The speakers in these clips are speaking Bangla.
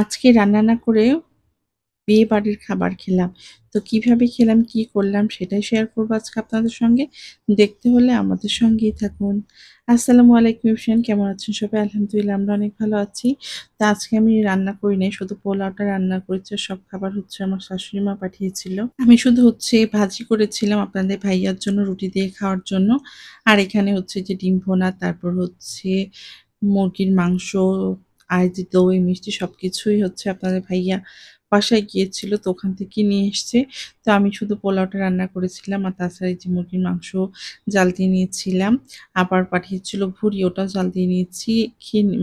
আজকে রান্না না করে বিয়েবাড়ির খাবার খেলাম। তো কিভাবে খেলাম, কি করলাম সেটাই শেয়ার করব আজকে আপনাদের সঙ্গে। দেখতে হলে আমাদের সঙ্গেই থাকুন। আসসালামু আলাইকুম এভরিওয়ান, কেমন আছেন সবাই? আলহামদুলিল্লাহ আমরা অনেক ভালো আছি। তো আজকে আমি রান্না করি নাই, শুধু পোলাওটা রান্না করেছি। সব খাবার হচ্ছে আমার শাশুড়ি মা পাঠিয়েছিল। আমি শুধু হচ্ছে ভাজি করেছিলাম আপনাদের ভাইয়ার জন্য রুটি দিয়ে খাওয়ার জন্য। আর এখানে হচ্ছে যে ডিম ভুনা, তারপর হচ্ছে মুরগির মাংস, আর যে দই মিষ্টি সবকিছুই হচ্ছে আপনাদের ভাইয়া বাসায় গিয়েছিল, তো ওখান থেকে নিয়ে এসছে। তো আমি শুধু পোলাওটা রান্না করেছিলাম, আর তাছাড়া এই যে মুরগির মাংস জাল দিয়ে নিয়েছিলাম। আবার পাঠিয়েছিল ভুড়ি, ওটাও জাল দিয়ে নিয়েছি।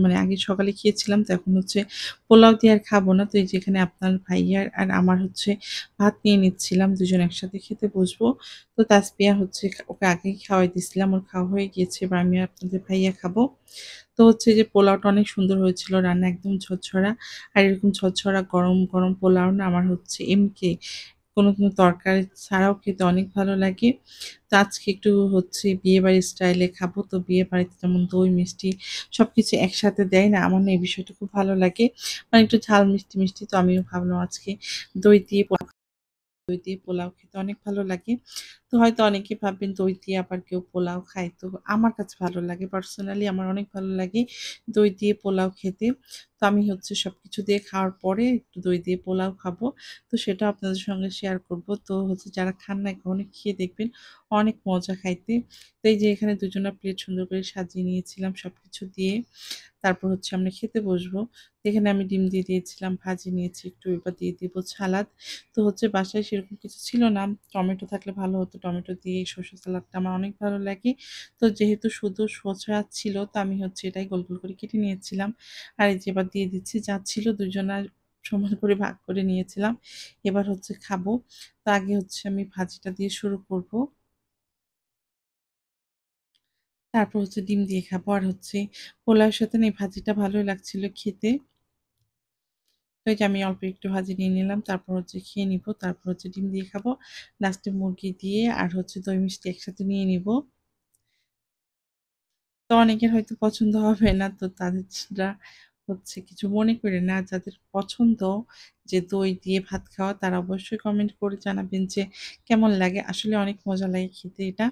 মানে আগে সকালে খেয়েছিলাম, তো এখন হচ্ছে পোলাও দিয়ে আর খাবো না। তো এই যে এখানে আপনার ভাইয়ার আর আমার হচ্ছে ভাত নিয়ে নিচ্ছিলাম, দুজন একসাথে খেতে বসবো। তো তাসপিয়া হচ্ছে ওকে আগেই খাওয়াই দিছিলাম, ওর খাওয়া হয়ে গিয়েছে। এবার আমি আপনাদের ভাইয়া খাবো। তো হচ্ছে যে পোলাওটা অনেক সুন্দর হয়েছিল, রান্না একদম ঝরঝরা। আর এরকম ঝরঝরা গরম গরম পোলাও না আমার হচ্ছে এমনি কোনো তরকারি ছাড়াও খেতে অনেক ভালো লাগে। তো আজকে একটু হচ্ছে বিয়েবাড়ির স্টাইলে খাবো। তো বিয়েবাড়িতে যেমন দই মিষ্টি সবকিছু একসাথে দেয় না, আমার না এই বিষয়টা খুব ভালো লাগে। মানে একটু ঝাল মিষ্টি মিষ্টি। তো আমিও ভাবলাম আজকে দই দিয়ে দই দিয়ে পোলাও খেতে অনেক ভালো লাগে। তো হয়তো অনেকে ভাববেন দই দিয়ে আবার কেউ পোলাও খায়। তো আমার কাছে ভালো লাগে। পার্সোনালি আমার অনেক ভালো লাগে দই দিয়ে পোলাও খেতে। তো আমি হচ্ছে সবকিছু দিয়ে খাওয়ার পরে একটু দই দিয়ে পোলাও খাবো। তো সেটা আপনাদের সঙ্গে শেয়ার করব। তো হচ্ছে যারা খান নাই কখনো খেয়ে দেখবেন, অনেক মজা খাইতে। তো এই যে এখানে দুজনের প্লেট সুন্দর করে সাজিয়ে নিয়েছিলাম সবকিছু দিয়ে। তারপর হচ্ছে আমরা খেতে বসবো। তো এখানে আমি ডিম দিয়ে দিয়েছিলাম, ভাজি নিয়েছি একটু, এবার দিয়ে দিব সালাদ। তো হচ্ছে বাসায় সেরকম কিছু ছিল না। টমেটো থাকলে ভালো হতো। টমেটো দিয়ে শসা সালাদটা আমার অনেক ভালো লাগে। তো যেহেতু শুধু শসা ছিল, তো আমি হচ্ছে এটাই গোল, গোল করে কেটে নিয়েছিলাম। আর এই যে এবার দিয়ে দিচ্ছি, যা ছিল দুজনার সমান করে ভাগ করে নিয়েছিলাম। এবার হচ্ছে খাবো। তো আগে হচ্ছে আমি ভাজিটা দিয়ে শুরু করব। তারপর হচ্ছে ডিম দিয়ে খাবো। আর হচ্ছে পোলাওর সাথে না এই ভাজিটা ভালোই লাগছিল খেতে। তো এই যে আমি অল্প একটু ভাজি নিয়ে নিলাম। তারপর হচ্ছে খেয়ে নিবো। তারপর হচ্ছে ডিম দিয়ে খাবো। লাস্টে মুরগি দিয়ে আর হচ্ছে দই মিষ্টি একসাথে নিয়ে নিবো। তো অনেকের হয়তো পছন্দ হবে না। তো তাদেররা হচ্ছে কিছু মনে করে না। যাদের পছন্দ যে দই দিয়ে ভাত খাওয়া, তারা অবশ্যই কমেন্ট করে জানাবেন যে কেমন লাগে। আসলে অনেক মজা লাগে খেতে এটা।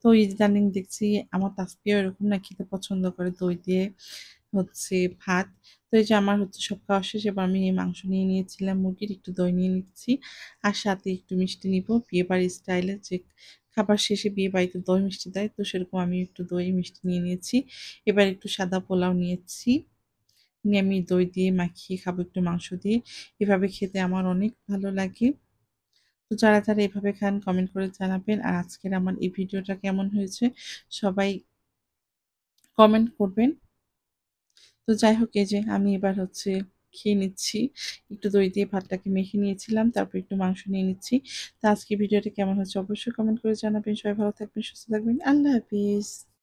তো ইদানিং দেখছি আমার তাসপিয়াও এরকম না, খেতে পছন্দ করে দই দিয়ে হচ্ছে ভাত। তো এই যে আমার হচ্ছে সব খাওয়া শেষ। এবার আমি এই মাংস নিয়ে নিয়েছিলাম মুরগির, একটু দই নিয়ে নিচ্ছি। আর সাথে একটু মিষ্টি নিবো। বিয়েবাড়ির স্টাইলে যে খাবার শেষে বিয়েবাড়িতে দই মিষ্টি দেয়, তো সেরকম আমি একটু দই মিষ্টি নিয়ে নিয়েছি। এবার একটু সাদা পোলাও নিয়েছি। নিয়ে আমি দই দিয়ে মাখিয়ে খাবো একটু মাংস দিয়ে। এভাবে খেতে আমার অনেক ভালো লাগে। তো যারা এভাবে খান কমেন্ট করে জানাবেন। আর আজকের আমার এই ভিডিওটা কেমন হয়েছে সবাই কমেন্ট করবেন। তো যাই হোক, এই যে আমি এবার হচ্ছে খেয়ে নিচ্ছি। একটু দই দিয়ে ভাতটাকে মেখে নিয়েছিলাম, তারপর একটু মাংস নিয়ে নিচ্ছি। তো আজকে ভিডিওটা কেমন হচ্ছে অবশ্যই কমেন্ট করে জানাবেন। সবাই ভালো থাকবেন, সুস্থ থাকবেন। আল্লাহ হাফিজ।